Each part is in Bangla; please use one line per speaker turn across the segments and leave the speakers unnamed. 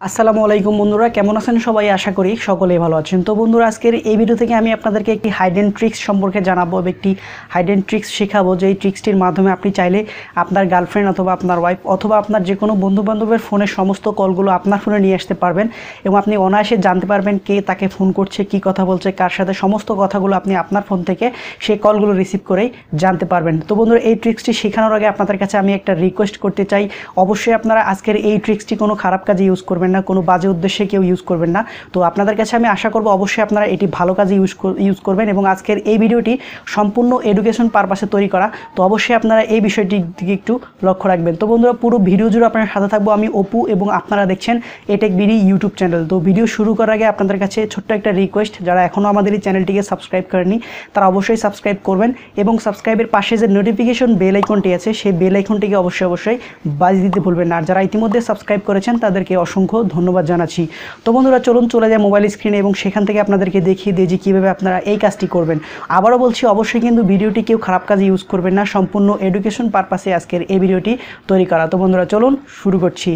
আসসালামু আলাইকুম বন্ধুরা, কেমন আছেন সবাই? আশা করি সকলেই ভালো আছেন। তো বন্ধুরা, আজকের এই ভিডিও থেকে আমি আপনাদেরকে একটি হাইডেন ট্রিক্স সম্পর্কে জানাবো, একটি হাইডেন ট্রিক্স শেখাবো, যে এই ট্রিক্সটির মাধ্যমে আপনি চাইলে আপনার গার্লফ্রেন্ড অথবা আপনার ওয়াইফ অথবা আপনার যে কোনো বন্ধুবান্ধবের ফোনের সমস্ত কলগুলো আপনার ফোনে নিয়ে আসতে পারবেন এবং আপনি অনায়াসে জানতে পারবেন কে তাকে ফোন করছে, কি কথা বলছে, কার সাথে, সমস্ত কথাগুলো আপনি আপনার ফোন থেকে সেই কলগুলো রিসিভ করেই জানতে পারবেন। তো বন্ধুরা, এই ট্রিক্সটি শেখানোর আগে আপনাদের কাছে আমি একটা রিকোয়েস্ট করতে চাই। অবশ্যই আপনারা আজকের এই ট্রিক্সটি কোনো খারাপ কাজে ইউজ করবেন না, কোনো বাজে উদ্দেশ্যে কেউ ইউজ করবেন না। তো আপনাদের কাছে আমি আশা করব অবশ্যই আপনারা এটি ভালো কাজে ইউজ করবেন এবং আজকের এই ভিডিওটি সম্পূর্ণ এডুকেশন পারপাসে তৈরি করা। তো অবশ্যই আপনারা এই বিষয়টির দিকে একটু লক্ষ্য রাখবেন। তো বন্ধুরা, পুরো ভিডিও জুড়ে আপনার সাথে থাকবো আমি অপু এবং আপনারা দেখছেন এটেক বিডি ইউটিউব চ্যানেল। তো ভিডিও শুরু করার আগে আপনাদের কাছে ছোট্ট একটা রিকোয়েস্ট, যারা এখনও আমাদের এই চ্যানেলটিকে সাবস্ক্রাইব করেনি তারা অবশ্যই সাবস্ক্রাইব করবেন এবং সাবস্ক্রাইবের পাশে যে নোটিফিকেশন বেল আইকনটি আছে সেই বেল আইকনটিকে অবশ্যই বাজিয়ে দিতে ভুলবেন না। আর যারা ইতিমধ্যে সাবস্ক্রাইব করেছেন তাদেরকে অসংখ্য ধন্যবাদ জানাচ্ছি। তো বন্ধুরা, চলুন চলে যায় মোবাইল স্ক্রিনে এবং সেখান থেকে আপনাদেরকে দেখিয়ে দিই যে কীভাবে আপনারা এই কাজটি করবেন। আবারও বলছি, অবশ্যই কিন্তু ভিডিওটি কেউ খারাপ কাজে ইউজ করবেন না, সম্পূর্ণ এডুকেশন পারপাসে আজকের এই ভিডিওটি তৈরি করা। তো বন্ধুরা, চলুন শুরু করছি।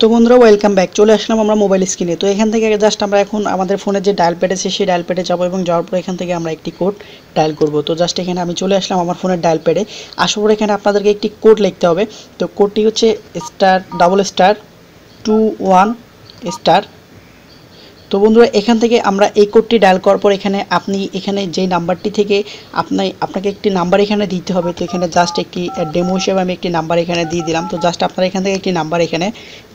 তো বন্ধুরা, ওয়েলকাম ব্যাক। চলে আসলাম আমরা মোবাইল স্ক্রিনে। তো এখান থেকে জাস্ট আমরা এখন আমাদের ফোনের যে ডায়াল প্যাড আছে সেই ডায়াল প্যাডে যাবো এবং যাওয়ার পর এখান থেকে আমরা একটি কোড ডায়াল করব। তো জাস্ট এখানে আমি চলে আসলাম আমার ফোনের ডায়াল প্যাডে। আসার পর এখানে আপনাদেরকে একটি কোড লিখতে হবে। তো কোডটি হচ্ছে ****21***। তো বন্ধুরা, এখান থেকে আমরা এই কোডটি ডায়াল করার পর এখানে যেই নাম্বারটি থেকে আপনাকে একটি নাম্বার এখানে দিতে হবে। তো এখানে জাস্ট একটি ডেমো হিসেবে আমি একটি নাম্বার এখানে দিয়ে দিলাম। তো জাস্ট আপনারা এখান থেকে একটি নাম্বার এখানে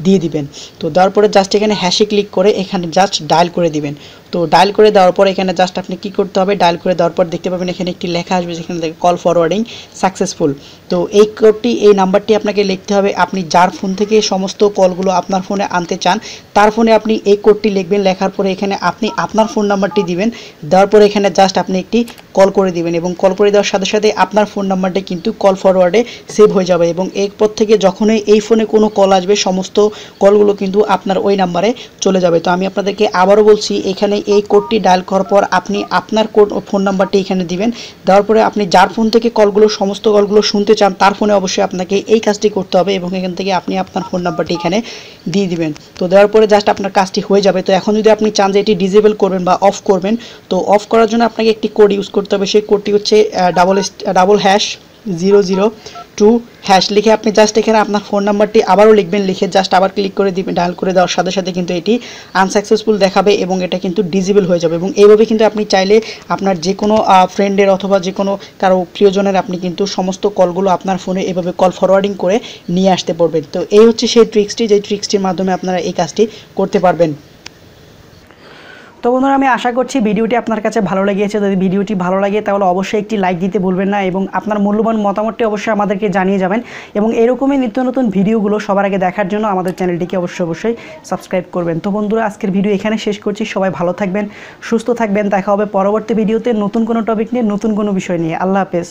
দিয়ে দিবেন। তো দেওয়ার পরে জাস্ট এখানে হ্যাশে ক্লিক করে এখানে জাস্ট ডায়াল করে দিবেন। তো ডায়াল করে দেওয়ার পর এখানে জাস্ট আপনি কী করতে হবে, ডায়াল করে দেওয়ার পর দেখতে পাবেন এখানে একটি লেখা আসবে যেখানে থেকে কল ফরওয়ার্ডিং সাকসেসফুল। তো এই কোডটি, এই নাম্বারটি আপনাকে লিখতে হবে। আপনি যার ফোন থেকে সমস্ত কলগুলো আপনার ফোনে আনতে চান তার ফোনে আপনি এই কোডটি লিখবেন। লেখার পরে এখানে আপনি আপনার ফোন নাম্বারটি দিবেন। দেওয়ার পরে এখানে জাস্ট আপনি একটি কল করে দিবেন এবং কল করে দেওয়ার সাথে সাথে আপনার ফোন নাম্বারটি কিন্তু কল ফরওয়ার্ডে সেভ হয়ে যাবে এবং এরপর থেকে যখনই এই ফোনে কোনো কল আসবে সমস্ত কলগুলো কিন্তু আপনার ওই নাম্বারে চলে যাবে। তো আমি আপনাদেরকে আবারও বলছি, এখানে এই কোডটি ডায়াল করার পর আপনি আপনার ফোন নাম্বারটি এখানে দিবেন। দেওয়ার পরে আপনি যার ফোন থেকে সমস্ত কলগুলো শুনতে চান তার ফোনে অবশ্যই আপনাকে এই কাজটি করতে হবে এবং এখান থেকে আপনি আপনার ফোন নাম্বারটি এখানে দিয়ে দিবেন। তো দেওয়ার পরে জাস্ট আপনার কাজটি হয়ে যাবে। তো এখন যদি আপনি চান যে এটি ডিসেবল করবেন বা অফ করবেন, তো অফ করার জন্য আপনাকে একটি কোড ইউজ করতে হবে। সেই কোডটি হচ্ছে ###002# লিখে আপনি জাস্ট এখানে আপনার ফোন নাম্বারটি আবারও লিখবেন। লিখে জাস্ট আবার ক্লিক করে দিবেন। ডায়াল করে দেওয়ার সাথে সাথে কিন্তু এটি আনসাকসেসফুল দেখাবে এবং এটা কিন্তু ডিসেবল হয়ে যাবে এবং এইভাবে কিন্তু আপনি চাইলে আপনার যে কোনো ফ্রেন্ডের অথবা যে কোনো কারো প্রিয়জনের আপনি কিন্তু সমস্ত কলগুলো আপনার ফোনে এভাবে কল ফরওয়ার্ডিং করে নিয়ে আসতে পারবেন। তো এই হচ্ছে সেই ট্রিক্সটি, যে ট্রিক্সটির মাধ্যমে আপনারা এই কাজটি করতে পারবেন। তো বন্ধুরা, আমি আশা করছি ভিডিওটি আপনার কাছে ভালো লেগেছে। যদি ভিডিওটি ভালো লাগে তাহলে অবশ্যই একটি লাইক দিতে ভুলবেন না এবং আপনার মূল্যবান মতামতটি অবশ্যই আমাদেরকে জানিয়ে যাবেন এবং এরকমই নিত্য নতুন ভিডিওগুলো সবার আগে দেখার জন্য আমাদের চ্যানেলটিকে অবশ্যই সাবস্ক্রাইব করবেন। তো বন্ধুরা, আজকের ভিডিও এখানে শেষ করছি। সবাই ভালো থাকবেন, সুস্থ থাকবেন। দেখা হবে পরবর্তী ভিডিওতে নতুন কোনো টপিক নিয়ে, নতুন কোনো বিষয় নিয়ে। আল্লাহ হাফেজ।